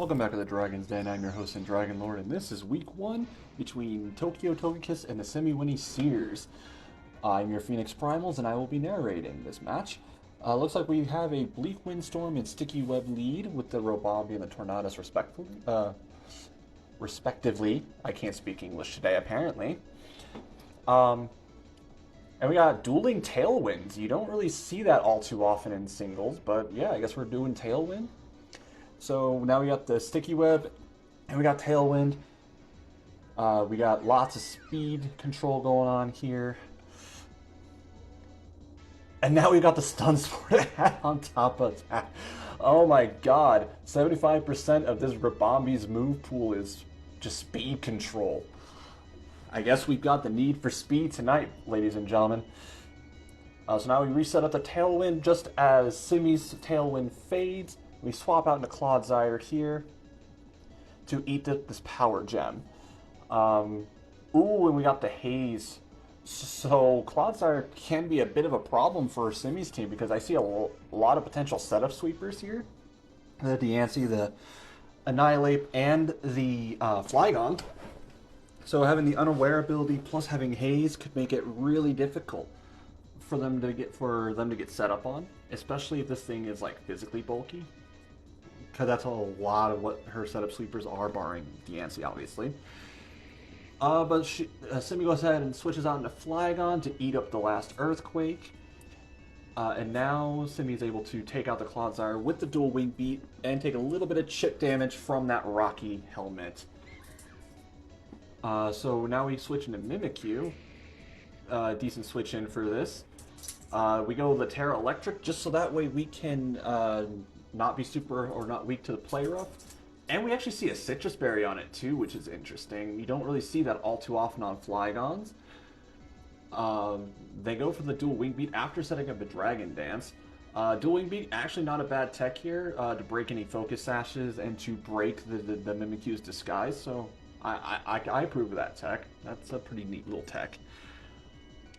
Welcome back to the Dragon's Den. I'm your host SinDragonLord, and this is week 1 between Togekiss and the Simiwinni Sears. I'm your Phoenix Primals, and I will be narrating this match. Looks like we have a Bleak Windstorm and Sticky Web lead with the Robombi and the Tornadus respectively. I can't speak English today, apparently. And we got dueling Tailwinds. You don't really see that all too often in singles, but yeah, I guess we're doing Tailwind. So now we got the Sticky Web, and we got Tailwind. We got lots of speed control going on here. And now we got the Stun Sport on top of that. Oh my god, 75% of this Rabombi's move pool is just speed control. I guess we've got the need for speed tonight, ladies and gentlemen. So now we reset up the Tailwind just as Simi's Tailwind fades. We swap out into Clodsire here to eat this power gem. And we got the Haze. So Clodsire can be a bit of a problem for Simi's team because I see a lot of potential setup sweepers here. The Diancie, the Annihilate, and the Flygon. So having the Unaware ability plus having Haze could make it really difficult for them to get set up on, especially if this thing is like physically bulky. Because that's a lot of what her setup sweepers are, barring Diancie, obviously. But Simi goes ahead and switches out into Flygon to eat up the last Earthquake. And now Simi's able to take out the Clodsire with the dual Wing Beat and take a little bit of chip damage from that Rocky Helmet. So now we switch into Mimikyu. Decent switch in for this. We go the Terra Electric just so that way we can not be super or not weak to the Play Rough. And we actually see a Citrus Berry on it too, which is interesting. You don't really see that all too often on Flygons. They go for the dual Wing Beat after setting up a Dragon Dance. Dual Wing Beat, actually not a bad tech here to break any Focus Sashes and to break the Mimikyu's Disguise. So I approve of that tech. That's a pretty neat little tech.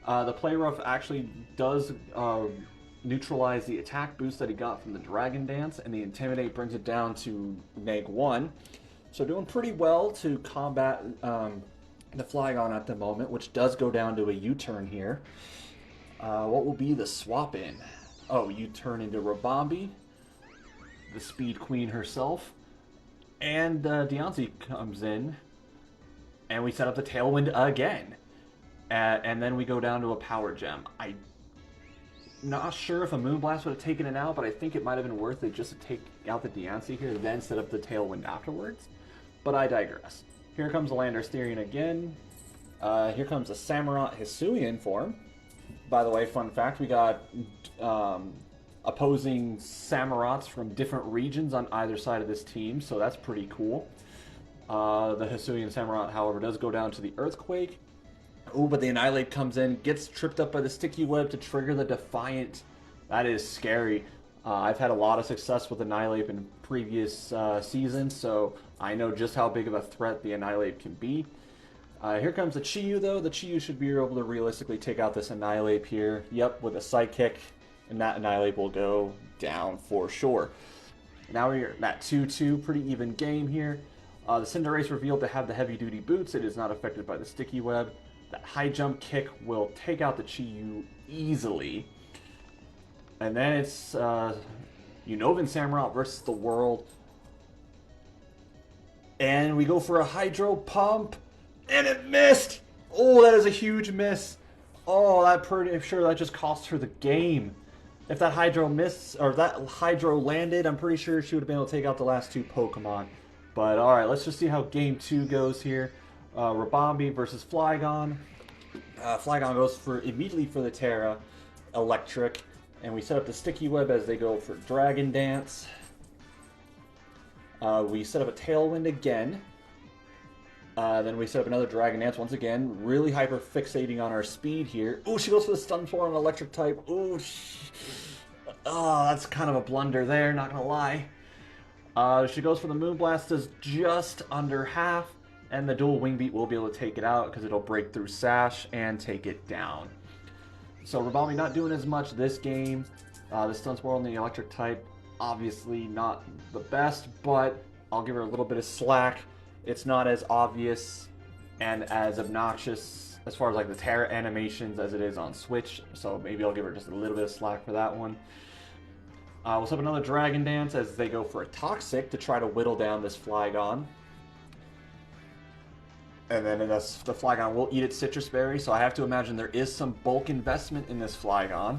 The Play Rough actually does neutralize the attack boost that he got from the Dragon Dance, and the Intimidate brings it down to -1. So doing pretty well to combat the Flygon at the moment, which does go down to a U-turn here. What will be the swap in? Oh, U-turn into Rabombi, the Speed Queen herself, and Diancie comes in, and we set up the Tailwind again. And then we go down to a Power Gem. I'm not sure if a Moonblast would have taken it out, but I think it might have been worth it just to take out the Diancie here, then set up the Tailwind afterwards. But I digress. Here comes the Landorus again. Here comes the Samurott Hisuian form. By the way, fun fact, we got opposing Samurotts from different regions on either side of this team, so that's pretty cool. The Hisuian Samurott, however, does go down to the Earthquake. Oh, but the Annihilate comes in, gets tripped up by the Sticky Web to trigger the Defiant. That is scary. I've had a lot of success with Annihilate in previous seasons, so I know just how big of a threat the Annihilate can be. Here comes the Chi-Yu, though. The Chi-Yu should be able to realistically take out this Annihilate here. Yep, with a Psychic, and that Annihilate will go down for sure. Now we're at 2-2, pretty even game here. The Cinderace revealed to have the heavy-duty boots. It is not affected by the Sticky Web. That high jump kick will take out the Chi-Yu easily. And then it's Unova Samurott versus the World. And we go for a Hydro Pump. And it missed! Oh, that is a huge miss. Oh, I'm sure that just cost her the game. If that Hydro missed, or that Hydro landed, I'm pretty sure she would have been able to take out the last two Pokemon. But alright, let's just see how game 2 goes here. Rabombi versus Flygon. Flygon goes immediately for the Terra Electric, and we set up the Sticky Web as they go for Dragon Dance. We set up a Tailwind again. Then we set up another Dragon Dance once again, really hyper fixating on our speed here. Ooh, she goes for the Stun Spore on Electric type. Ooh, that's kind of a blunder there, not gonna lie. She goes for the Moonblast, does just under half. And the dual Wing Beat will be able to take it out because it'll break through Sash and take it down. So Rabombi not doing as much this game. The Stun Spore on the Electric type, obviously not the best, but I'll give her a little bit of slack. It's not as obvious and as obnoxious as far as like the Terra animations as it is on Switch, so maybe I'll give her just a little bit of slack for that one. We'll set up another Dragon Dance as they go for a Toxic to try to whittle down this Flygon. And then the Flygon will eat its Citrus Berry, so I have to imagine there is some bulk investment in this Flygon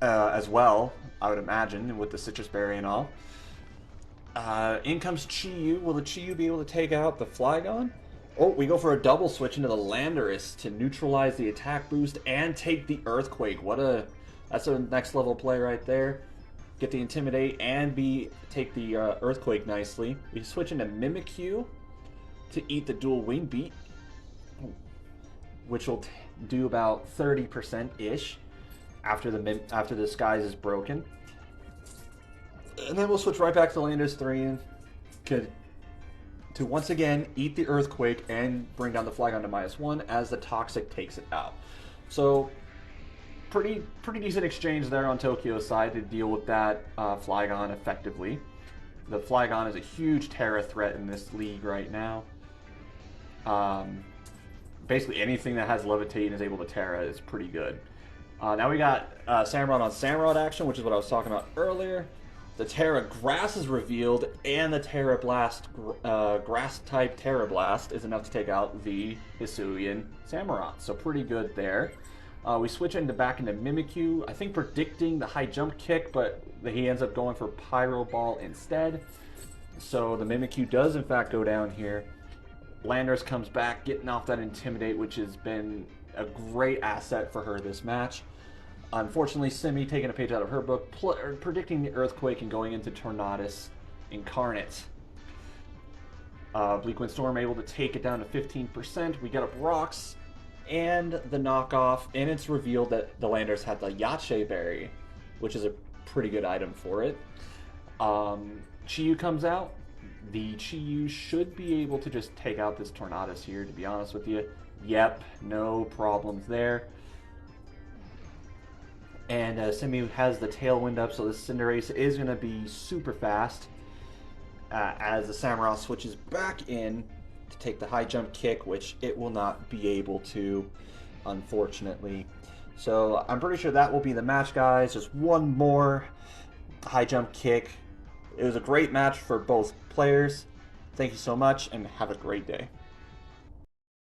as well, I would imagine, with the Citrus Berry and all. In comes Chi-Yu. Will the Chi-Yu be able to take out the Flygon? Oh, we go for a double switch into the Landorus to neutralize the attack boost and take the Earthquake. That's a next level play right there. Get the Intimidate and take the Earthquake nicely. We switch into Mimikyu to eat the dual Wing Beat, which will do about 30%-ish after the disguise is broken. And then we'll switch right back to Landorus 3 and to once again eat the Earthquake and bring down the Flygon to -1 as the Toxic takes it out. So pretty decent exchange there on Tokyo's side to deal with that Flygon effectively. The Flygon is a huge Terra threat in this league right now. Basically anything that has Levitate and is able to Terra is pretty good. Now we got Samurott on Samurott action, which is what I was talking about earlier. The Terra Grass is revealed, and the Terra Blast, Grass-type Terra Blast is enough to take out the Hisuian Samurott. So pretty good there. We switch back into Mimikyu, I think predicting the high jump kick, but he ends up going for Pyro Ball instead. So the Mimikyu does in fact go down here. Landorus comes back, getting off that Intimidate, which has been a great asset for her this match. Unfortunately, Simi taking a page out of her book, predicting the Earthquake and going into Tornadus Incarnate. Bleak Windstorm able to take it down to 15%. We get up Rocks and the knockoff, and it's revealed that the Landorus had the Yache Berry, which is a pretty good item for it. Chi-Yu comes out. The Chi-Yu should be able to just take out this Tornadus here, to be honest with you. Yep, no problems there. And Simi has the Tailwind up, so the Cinderace is going to be super fast as the Samurott switches back in to take the high jump kick, which it will not be able to, unfortunately. So I'm pretty sure that will be the match, guys. Just one more high jump kick. It was a great match for both players. Thank you so much, and have a great day.